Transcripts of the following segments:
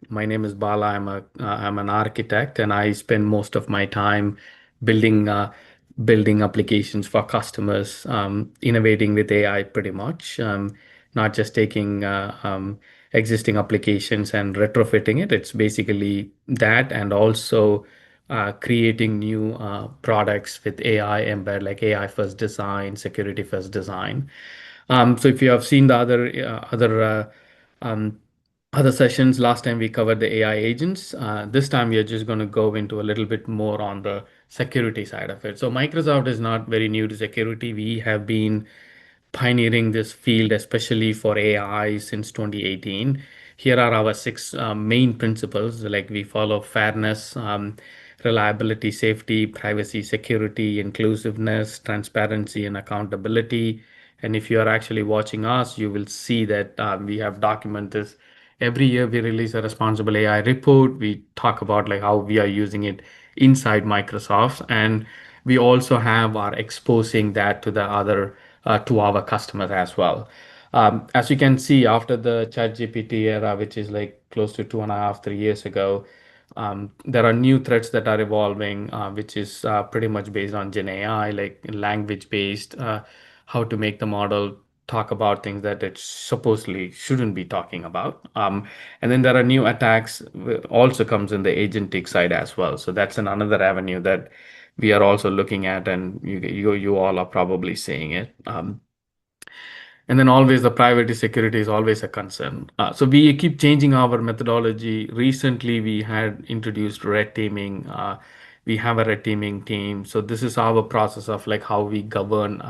My name is Bala. I'm an architect, and I spend most of my time building building applications for customers, innovating with AI pretty much, not just taking existing applications and retrofitting it. It's basically that, and also creating new products with AI embed, like AI first design, security first design. So if you have seen the um, other sessions, last time we covered the AI agents. This time we are just going to go into a little bit more on the security side of it. So Microsoft is not very new to security. We have been pioneering this field, especially for AI, since 2018. Here are our six main principles. Like we follow fairness, reliability, safety, privacy, security, inclusiveness, transparency, and accountability. And if you are actually watching us, you will see that we have documented this. Every year we release a responsible AI report. We talk about like how we are using it inside Microsoft, and we also have our exposing that to the other to our customers as well. As you can see, after the ChatGPT era, which is like close to 2.5, 3 years ago, there are new threats that are evolving, which is pretty much based on Gen AI, like language based, how to make the model talk about things that it supposedly shouldn't be talking about. And then there are new attacks also comes in the agentic side as well. So that's another avenue that we are also looking at, and you all are probably seeing it. And then always the privacy security is always a concern. So we keep changing our methodology. Recently, we had introduced red teaming. We have a red teaming team. So this is our process of like how we govern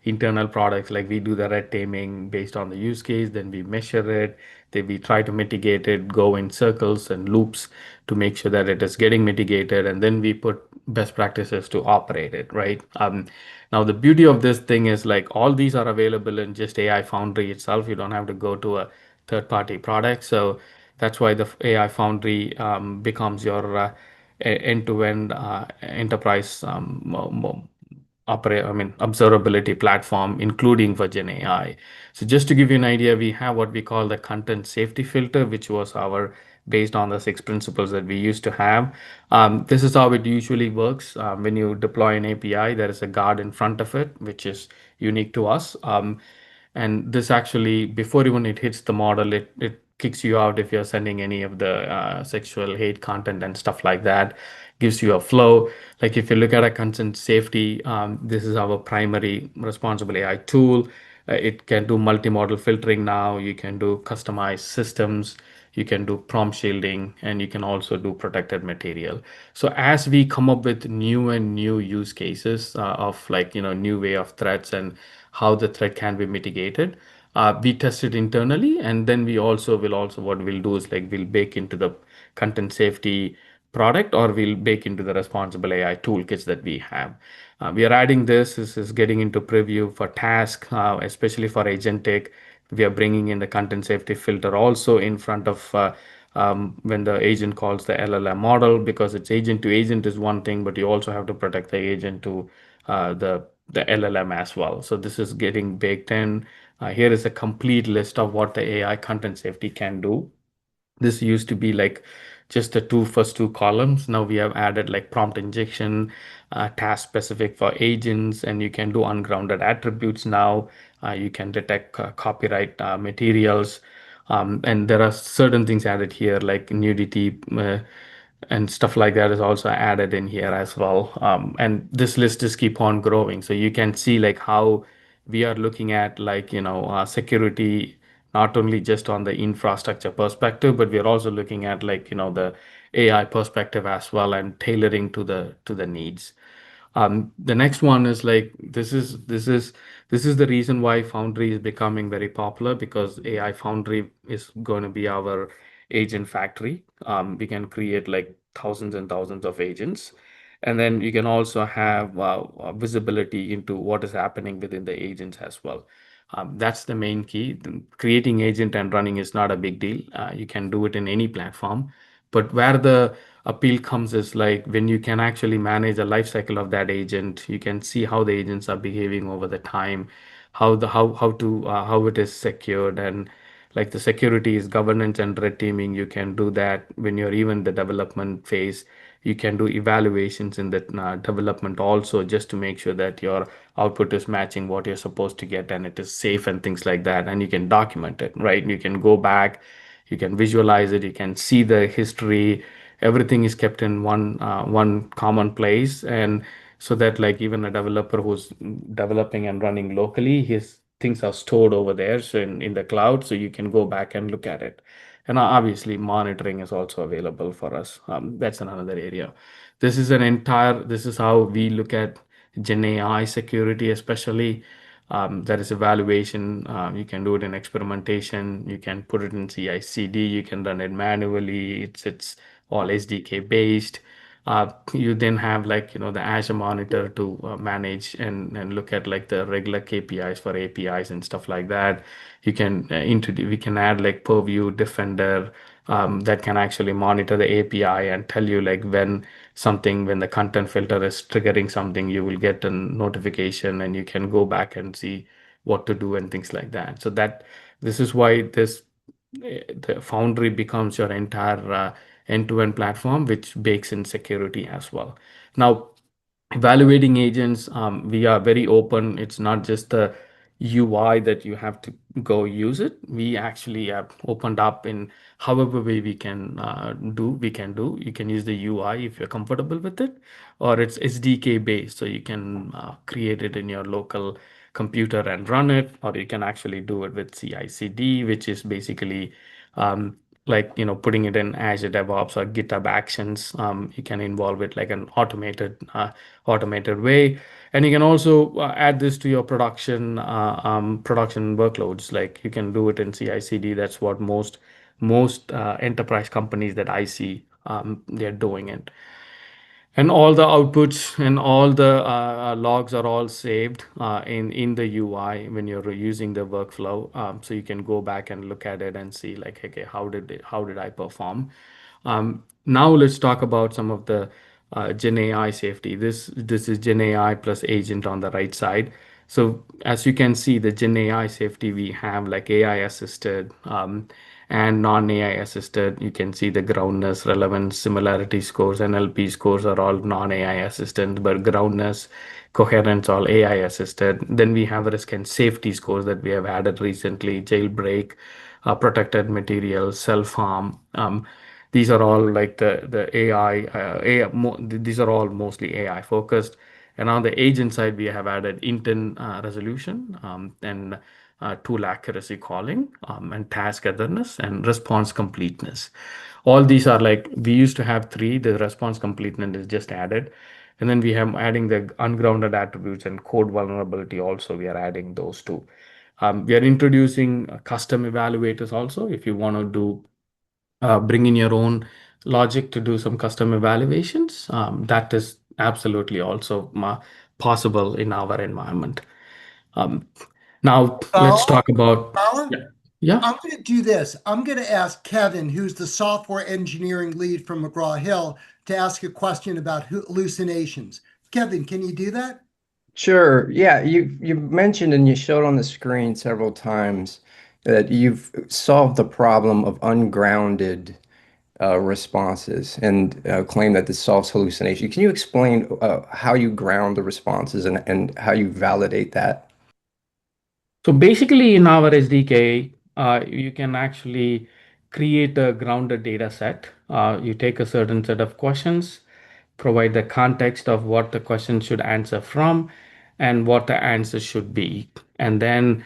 internal products. Like we do the red teaming based on the use case, then we measure it, then we try to mitigate it, go in circles and loops to make sure that it is getting mitigated, and then we put best practices to operate it, right? Now, the beauty of this thing is like all these are available in just AI Foundry itself. You don't have to go to a third-party product. So that's why the AI Foundry becomes your end-to-end enterprise observability platform, including for Gen AI. So just to give you an idea, we have what we call the content safety filter, which was our based on the six principles that we used to have. This is how it usually works. When you deploy an API, there is a guard in front of it, which is unique to us. And this actually, before even it hits the model, it kicks you out if you're sending any of the sexual hate content and stuff like that. Gives you a flow. Like if you look at a consent safety, this is our primary responsible AI tool. It can do multimodal filtering now. You can do customized systems. You can do prompt shielding, and you can also do protected material. So as we come up with new and new use cases of like, new way of threats and how the threat can be mitigated, we test it internally, and then we also will also what we'll do is like we'll bake into the content safety product, or we'll bake into the responsible AI toolkits that we have. We are adding this. This is getting into preview for task, especially for agentic. We are bringing in the content safety filter also in front of when the agent calls the LLM model, because it's agent to agent is one thing, but you also have to protect the agent to the LLM as well. So this is getting baked in. Here is a complete list of what the AI content safety can do. This used to be like just the first two columns. Now we have added like prompt injection, task specific for agents, and you can do ungrounded attributes now. You can detect copyright materials. And there are certain things added here like nudity and stuff like that is also added in here as well. And this list just keep on growing. So you can see like how we are looking at like, security not only just on the infrastructure perspective, but we are also looking at like, the AI perspective as well, and tailoring to the needs. The next one is like this is the reason why Foundry is becoming very popular, because AI Foundry is going to be our agent factory. We can create like thousands and thousands of agents, and then you can also have visibility into what is happening within the agents as well. That's the main key. Creating agent and running is not a big deal. You can do it in any platform. But where the appeal comes is like when you can actually manage the life cycle of that agent, you can see how the agents are behaving over the time, how it is secured, and like the security is governance and red teaming. You can do that when you're even the development phase. You can do evaluations in the development also, just to make sure that your output is matching what you're supposed to get and it is safe and things like that. And you can document it, right? You can go back, you can visualize it, you can see the history. Everything is kept in one common place, and so that like even a developer who's developing and running locally, his things are stored over there, so in the cloud, so you can go back and look at it. And obviously monitoring is also available for us. That's another area. This is how we look at Gen AI security, especially. There is evaluation. You can do it in experimentation. You can put it in CI/CD. You can run it manually. It's all SDK based. You then have like the Azure Monitor to manage and look at like the regular KPIs for APIs and stuff like that. You can introduce we can add like Purview Defender that can actually monitor the API and tell you like when the content filter is triggering something, you will get a notification and you can go back and see what to do and things like that. So that this is why the Foundry becomes your entire end-to-end platform, which bakes in security as well. Now, evaluating agents, we are very open. It's not just the UI that you have to go use it. We actually have opened up in however way we can do. You can use the UI if you're comfortable with it, or it's SDK based, so you can create it in your local computer and run it, or you can actually do it with CI/CD, which is basically um, like putting it in Azure DevOps or GitHub Actions. You can involve it like an automated way, and you can also add this to your production workloads. Like you can do it in CI/CD. That's what most enterprise companies that I see they're doing it. And all the outputs and all the logs are all saved in the UI when you're using the workflow. So you can go back and look at it and see like, okay, how did I perform? Now let's talk about some of the Gen AI safety. This is Gen AI plus agent on the right side. So as you can see, the Gen AI safety, we have like AI assisted and non-AI assisted. You can see the groundness, relevance, similarity scores, NLP scores are all non-AI assisted, but groundness, coherence, all AI assisted. Then we have risk and safety scores that we have added recently, jailbreak, protected material, self-harm. These are all like the these are all mostly AI focused. And on the agent side, we have added intent resolution and tool accuracy calling and task otherness and response completeness. All these are like we used to have three. The response completeness is just added. And then we have adding the ungrounded attributes and code vulnerability also. We are adding those two. We are introducing custom evaluators also. If you want to do bring in your own logic to do some custom evaluations, that is absolutely also possible in our environment. Um, Now let's Bala, talk about, Bala, yeah, yeah. I'm going to do this. I'm going to ask Kevin, who's the software engineering lead from McGraw-Hill, to ask a question about hallucinations. Kevin, can you do that? Sure. Yeah, you mentioned and you showed on the screen several times that you've solved the problem of ungrounded responses and claim that this solves hallucination. Can you explain how you ground the responses and how you validate that? So basically, in our SDK, you can actually create a grounded data set. You take a certain set of questions, provide the context of what the question should answer from, and what the answer should be, and then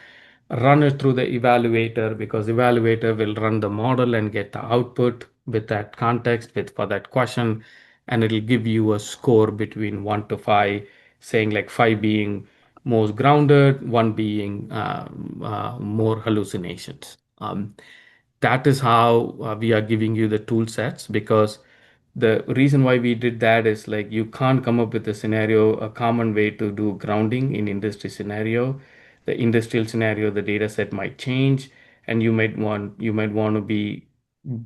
run it through the evaluator, because evaluator will run the model and get the output with that context with for that question, and it'll give you a score between 1 to 5, saying like 5 being most grounded, one being more hallucinations. That is how we are giving you the tool sets, because the reason why we did that is like you can't come up with a scenario, a common way to do grounding in industry scenario. The industrial scenario, the data set might change, and you might want to be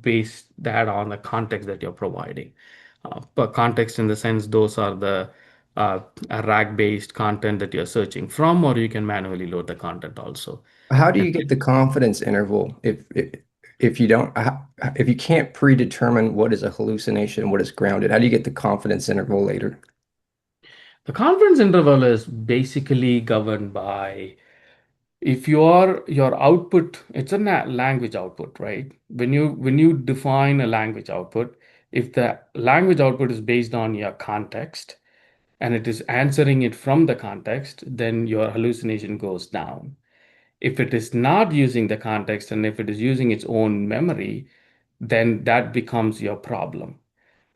base that on the context that you're providing. But context in the sense those are the uh, a RAG-based content that you're searching from, or you can manually load the content also. How do And you get the confidence interval if you don't if you can't predetermine what is a hallucination, what is grounded? How do you get the confidence interval later? the confidence interval is basically governed by if your output, it's a language output, right? When you define a language output, if the language output is based on your context and it is answering it from the context, then your hallucination goes down. If it is not using the context and if it is using its own memory, then that becomes your problem.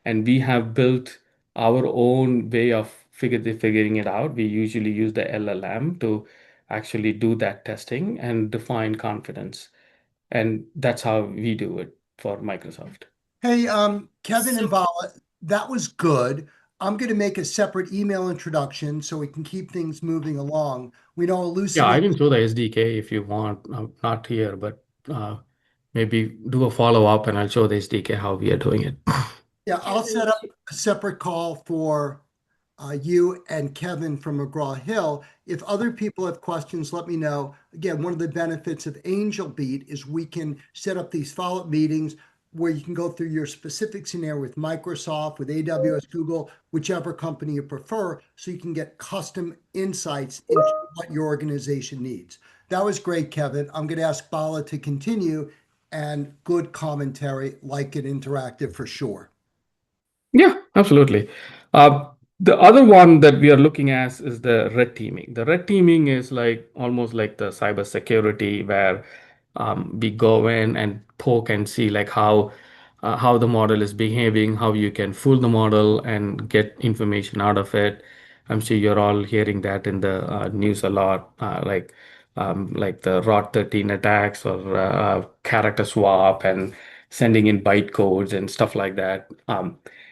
And we have built our own way of figuring it out. We usually use the LLM to actually do that testing and define confidence. And that's how we do it for Microsoft. Hey, Kevin and Vala, that was good. I'm going to make a separate email introduction so we can keep things moving along. We know Yeah, I hallucinate. can show the SDK if you want. I'm not here, but maybe do a follow up and I'll show the SDK how we are doing it. Yeah, I'll set up a separate call for you and Kevin from McGraw-Hill. If other people have questions, let me know. Again, one of the benefits of Angel Beat is we can set up these follow-up meetings where you can go through your specific scenario with Microsoft, with AWS, Google, whichever company you prefer, so you can get custom insights into what your organization needs. That was great, Kevin. I'm going to ask Bala to continue and good commentary, like it interactive for sure. Yeah, absolutely. The other one that we are looking at is the red teaming. The red teaming is like almost like the cybersecurity where we go in and poke and see like how the model is behaving, how you can fool the model and get information out of it. I'm sure you're all hearing that in the news a lot, like the ROT13 attacks or character swap and sending in bytecodes and stuff like that.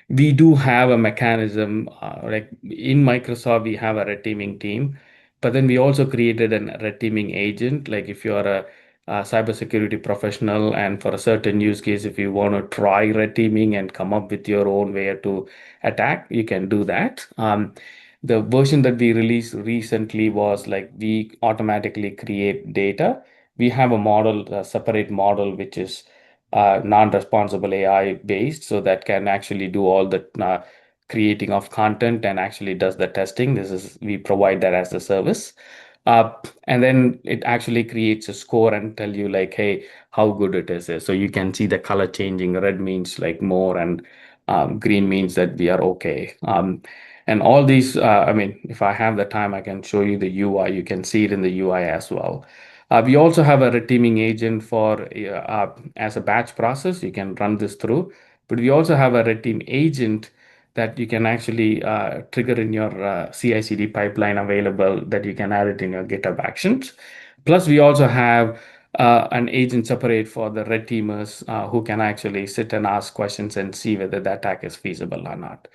We do have a mechanism, like in Microsoft, we have a red teaming team, but then we also created a red teaming agent. Like if you are a cybersecurity professional and for a certain use case, if you want to try red teaming and come up with your own way to attack, you can do that. The version that we released recently was like we automatically create data. We have a model, a separate model, which is non-responsible AI based, so that can actually do all the creating of content and actually does the testing. This is we provide that as a service. And then it actually creates a score and tell you like, hey, how good it is. So you can see the color changing. Red means like more, and green means that we are okay. And all these, I mean, if I have the time, I can show you the UI. You can see it in the UI as well. We also have a red teaming agent for as a batch process. You can run this through, but we also have a red team agent that you can actually trigger in your CI/CD pipeline available that you can add it in your GitHub Actions. Plus, we also have an agent separate for the red teamers who can actually sit and ask questions and see whether the attack is feasible or not.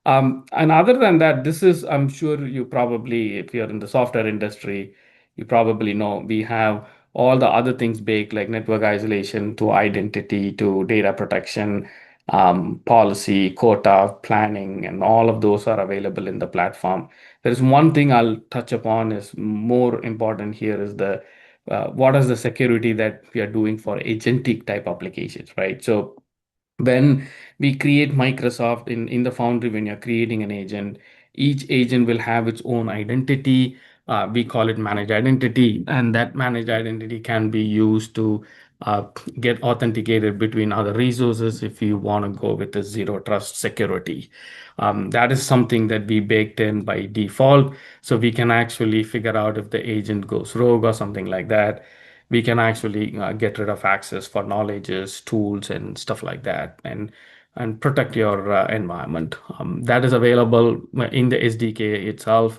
And other than that, this is, I'm sure you probably, if you're in the software industry, you probably know we have all the other things baked like network isolation to identity to data protection, policy, quota, planning, and all of those are available in the platform. There is one thing I'll touch upon is more important here is the what is the security that we are doing for agentic type applications, right? So when we create Microsoft in the Foundry, when you're creating an agent, each agent will have its own identity. We call it managed identity, and that managed identity can be used to uh, get authenticated between other resources if you want to go with a zero trust security. That is something that we baked in by default, so we can actually figure out if the agent goes rogue or something like that. We can actually get rid of access for knowledges, tools, and stuff like that, and protect your environment. That is available in the SDK itself,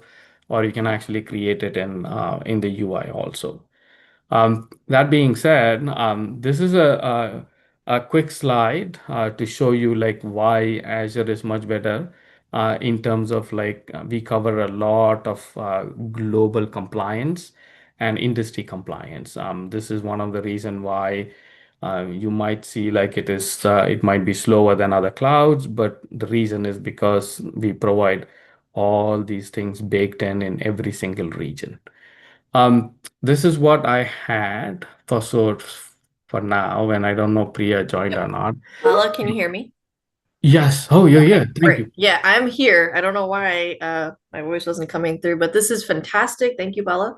or you can actually create it in the UI also. That being said, this is a quick slide to show you like why Azure is much better in terms of like we cover a lot of global compliance and industry compliance. This is one of the reason why you might see like it might be slower than other clouds, but the reason is because we provide all these things baked in every single region. This is what I had for now, and I don't know Priya joined or Yep. not. Bala, can you hear me? Yes. Oh, yeah, Okay, yeah. Thank great. you. Yeah, I'm here. I don't know why my voice wasn't coming through, but this is fantastic. Thank you, Bala.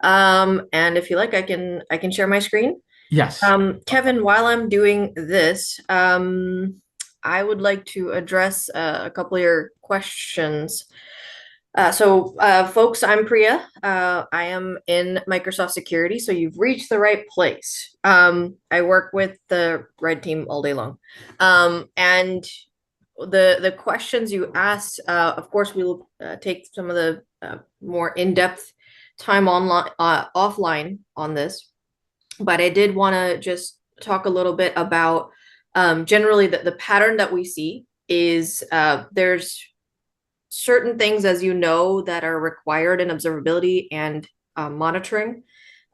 And if you like, I can share my screen. Yes. Kevin, while I'm doing this, I would like to address a couple of your questions. Folks, I'm Priya. I am in Microsoft Security, so you've reached the right place. I work with the red team all day long. And the questions you asked, of course, we will take some of the more in-depth time online, offline on this. But I did want to just talk a little bit about generally the pattern that we see is there's certain things, as you know, that are required in observability and monitoring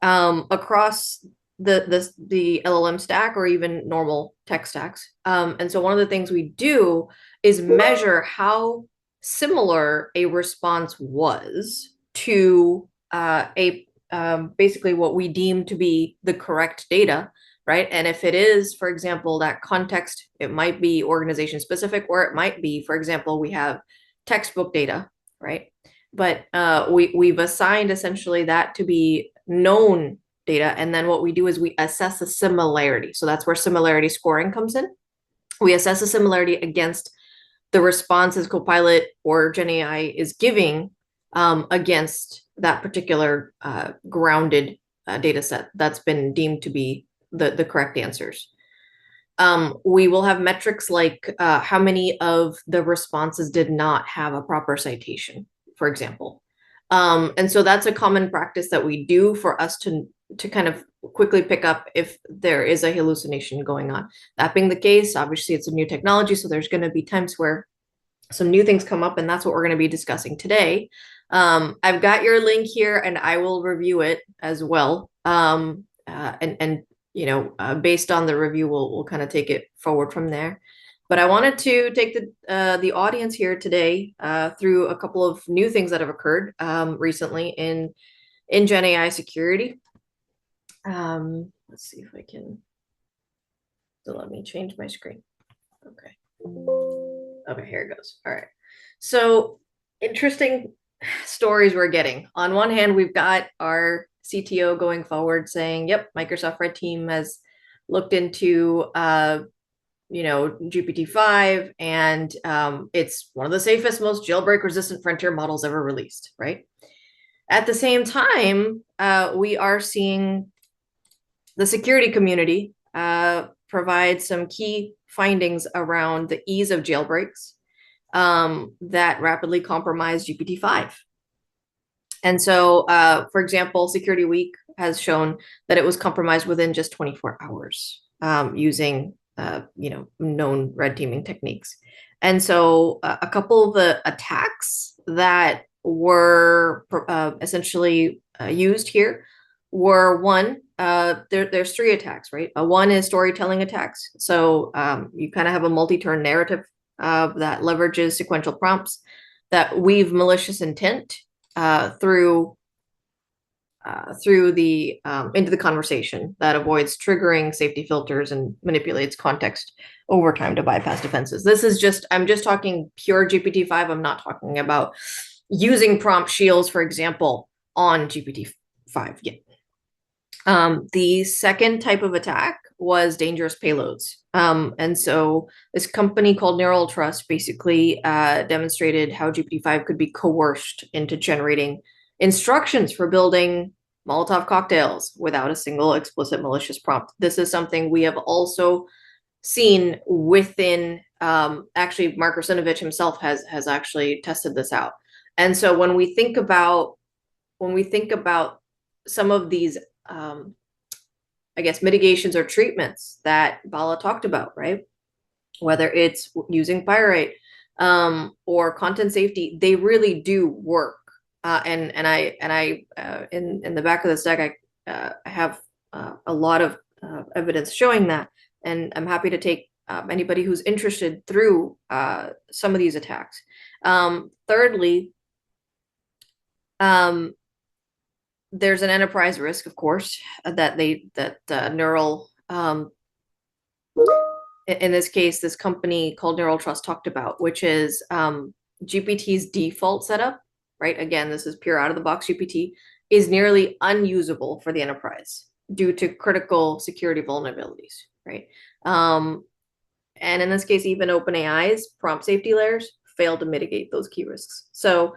across the LLM stack or even normal tech stacks. And so one of the things we do is measure how similar a response was to a basically what we deem to be the correct data, right? And if it is, for example, that context, it might be organization specific, or it might be, for example, we have textbook data, right? But we've assigned essentially that to be known data. And then what we do is we assess the similarity. So that's where similarity scoring comes in. We assess the similarity against the responses Copilot or GenAI is giving against that particular grounded data set that's been deemed to be the correct answers. We will have metrics like how many of the responses did not have a proper citation, for example. And so that's a common practice that we do for us to kind of quickly pick up if there is a hallucination going on. That being the case, obviously it's a new technology, so there's going to be times where some new things come up, and that's what we're going to be discussing today. I've got your link here, and I will review it as well. And you know, based on the review, we'll kind of take it forward from there. But I wanted to take the audience here today through a couple of new things that have occurred recently in Gen AI security. Let's see if I can. So let me change my screen. Okay. Okay, here it goes. All right. So interesting stories we're getting. On one hand, we've got our CTO going forward saying, yep, Microsoft Red Team has looked into GPT-5, and it's one of the safest, most jailbreak resistant frontier models ever released, right? At the same time, we are seeing the security community provide some key findings around the ease of jailbreaks that rapidly compromise GPT-5. And so, for example, Security Week has shown that it was compromised within just 24 hours using known red teaming techniques. And so a couple of the attacks that were essentially used here were one, there's three attacks, right? One is storytelling attacks. So you kind of have a multi-turn narrative that leverages sequential prompts that weave malicious intent through the into the conversation that avoids triggering safety filters and manipulates context over time to bypass defenses. This is just, I'm just talking pure GPT-5. I'm not talking about using prompt shields, for example, on GPT-5 yet. The second type of attack was dangerous payloads. And so this company called Neural Trust basically demonstrated how GPT-5 could be coerced into generating instructions for building Molotov cocktails without a single explicit malicious prompt. This is something we have also seen within, actually, Mark Russinovich himself has actually tested this out. And so when we think about some of these I guess mitigations or treatments that Bala talked about, right? Whether it's using pyrite or content safety, they really do work. And I in the back of this deck, I have a lot of evidence showing that, and I'm happy to take anybody who's interested through some of these attacks. Thirdly, there's an enterprise risk, of course, that Neural, in this case, this company called Neural Trust talked about, which is GPT's default setup, right? Again, this is pure out of the box GPT, is nearly unusable for the enterprise due to critical security vulnerabilities, right? And in this case, even OpenAI's prompt safety layers fail to mitigate those key risks. So,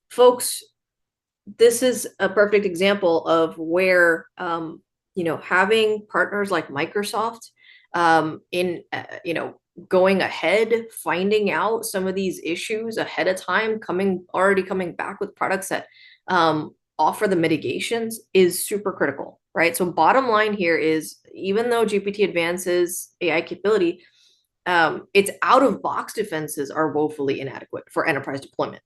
folks, this is a perfect example of where having partners like Microsoft going ahead, finding out some of these issues ahead of time, already coming back with products that offer the mitigations is super critical, right? So bottom line here is, even though GPT advances AI capability, its out-of-box defenses are woefully inadequate for enterprise deployment.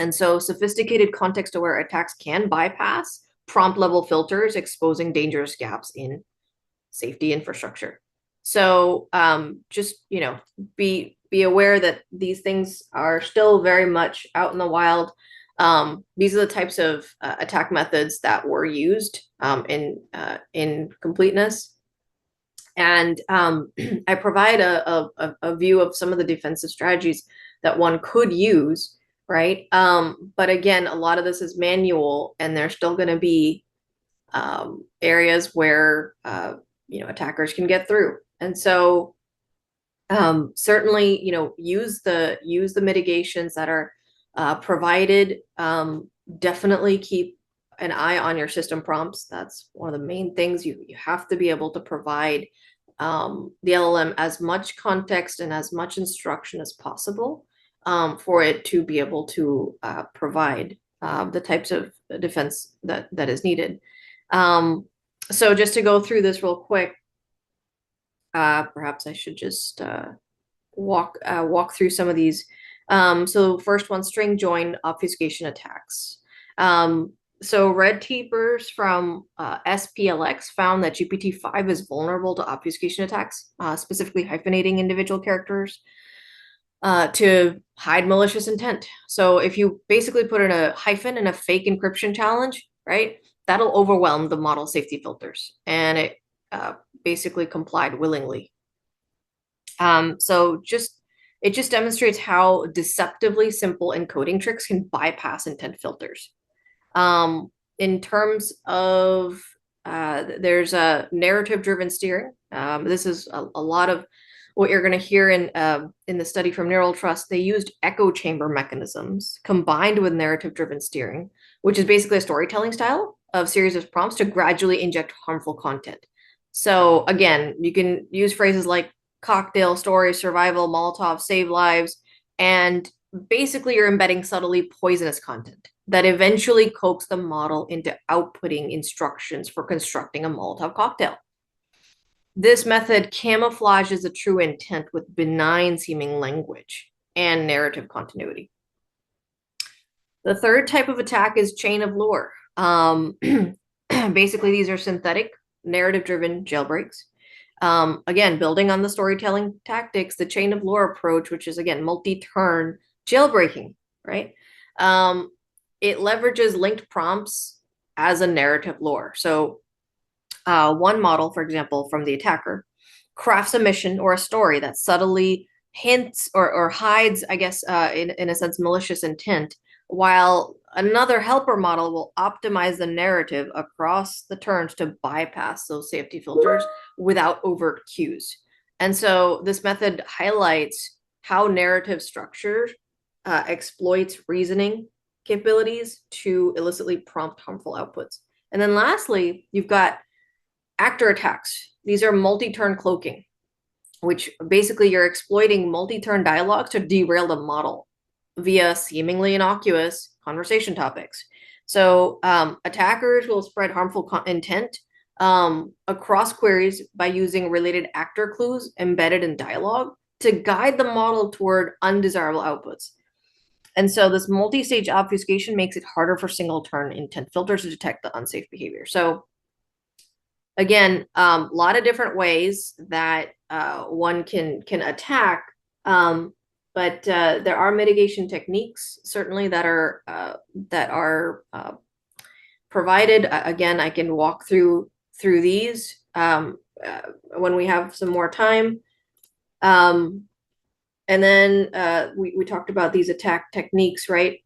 And so sophisticated context-aware attacks can bypass prompt-level filters, exposing dangerous gaps in safety infrastructure. So just, be aware that these things are still very much out in the wild. These are the types of attack methods that were used in completeness. And I provide a view of some of the defensive strategies that one could use, right? But again, a lot of this is manual, and there's still going to be areas where attackers can get through. And so certainly, use the mitigations that are provided. Definitely keep an eye on your system prompts. That's one of the main things. You have to be able to provide the LLM as much context and as much instruction as possible for it to be able to provide the types of defense that is needed. So just to go through this real quick, perhaps I should just walk through some of these. So first one, string join obfuscation attacks. So red teamers from SPLX found that GPT-5 is vulnerable to obfuscation attacks, specifically hyphenating individual characters to hide malicious intent. So if you basically put in a hyphen in a fake encryption challenge, right, that'll overwhelm the model safety filters, and it basically complied willingly. So it just demonstrates how deceptively simple encoding tricks can bypass intent filters. In terms of there's a narrative-driven steering. This is a lot of what you're going to hear in the study from Neural Trust. They used echo chamber mechanisms combined with narrative-driven steering, which is basically a storytelling style of series of prompts to gradually inject harmful content. So again, you can use phrases like cocktail, story, survival, Molotov, save lives, and basically you're embedding subtly poisonous content that eventually coax the model into outputting instructions for constructing a Molotov cocktail. This method camouflages the true intent with benign seeming language and narrative continuity. The third type of attack is chain of lore. Basically, these are synthetic, narrative-driven jailbreaks. Again, building on the storytelling tactics, the chain of lore approach, which is, again, multi-turn jailbreaking, right? It leverages linked prompts as a narrative lore. So one model, for example, from the attacker, crafts a mission or a story that subtly hints or hides, I guess, in a sense, malicious intent, while another helper model will optimize the narrative across the turns to bypass those safety filters without overt cues. And so this method highlights how narrative structure exploits reasoning capabilities to illicitly prompt harmful outputs. And then lastly, you've got actor attacks. These are multi-turn cloaking, which basically you're exploiting multi-turn dialogues to derail the model via seemingly innocuous conversation topics. So attackers will spread harmful intent across queries by using related actor clues embedded in dialogue to guide the model toward undesirable outputs. And so this multi-stage obfuscation makes it harder for single-turn intent filters to detect the unsafe behavior. So again, a lot of different ways that one can attack. But there are mitigation techniques certainly that are provided. Again, I can walk through these when we have some more time. And then we talked about these attack techniques, right?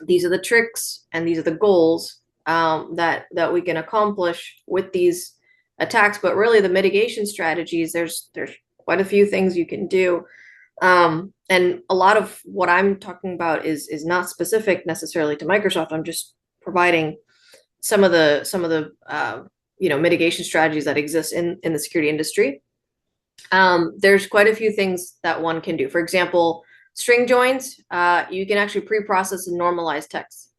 These are the tricks and these are the goals that we can accomplish with these attacks. But really, the mitigation strategies, there's quite a few things you can do. And a lot of what I'm talking about is not specific necessarily to Microsoft. I'm just providing some of the mitigation strategies that exist in the security industry. There's quite a few things that one can do. For example, string joins, you can actually pre-process and normalize text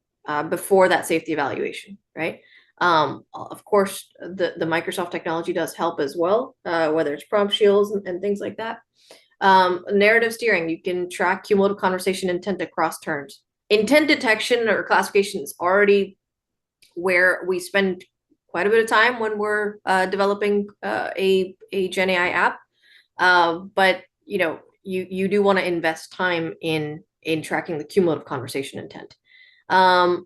before that safety evaluation, right? Of course, the Microsoft technology does help as well, whether it's prompt shields and things like that. Narrative steering, you can track cumulative conversation intent across turns. Intent detection or classification is already where we spend quite a bit of time when we're developing a Gen AI app. But you do want to invest time in tracking the cumulative conversation intent.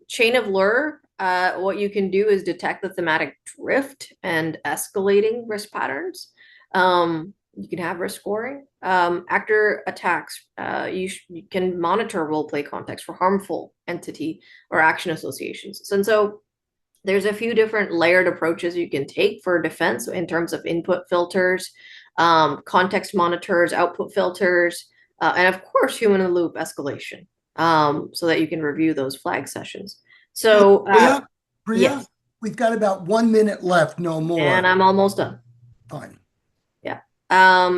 Chain of lure, what you can do is detect the thematic drift and escalating risk patterns. You can have risk scoring. Actor attacks, you can monitor role play context for harmful entity or action associations. And so there's a few different layered approaches you can take for defense in terms of input filters, context monitors, output filters, and of course, human in the loop escalation, so that you can review those flag sessions. So, Priya, yes. We've got about 1 minute left, no more. And I'm almost done. Fine. Yeah.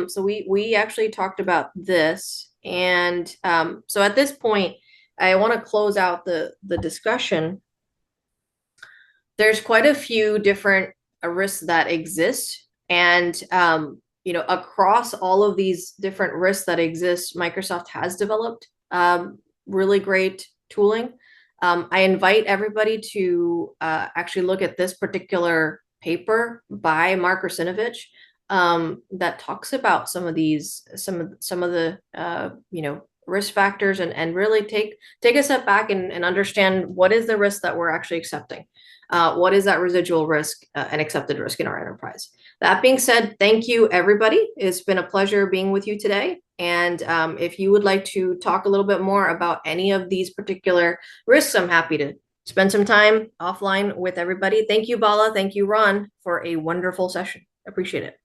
So we actually talked about this, and so at this point, I want to close out the discussion. There's quite a few different risks that exist, and across all of these different risks that exist, Microsoft has developed really great tooling. I invite everybody to actually look at this particular paper by Mark Russinovich that talks about some of these, some of the risk factors, and really take a step back and understand what is the risk that we're actually accepting. What is that residual risk and accepted risk in our enterprise? That being said, thank you, everybody. It's been a pleasure being with you today. And if you would like to talk a little bit more about any of these particular risks, I'm happy to spend some time offline with everybody. Thank you, Bala. Thank you, Ron, for a wonderful session. Appreciate it.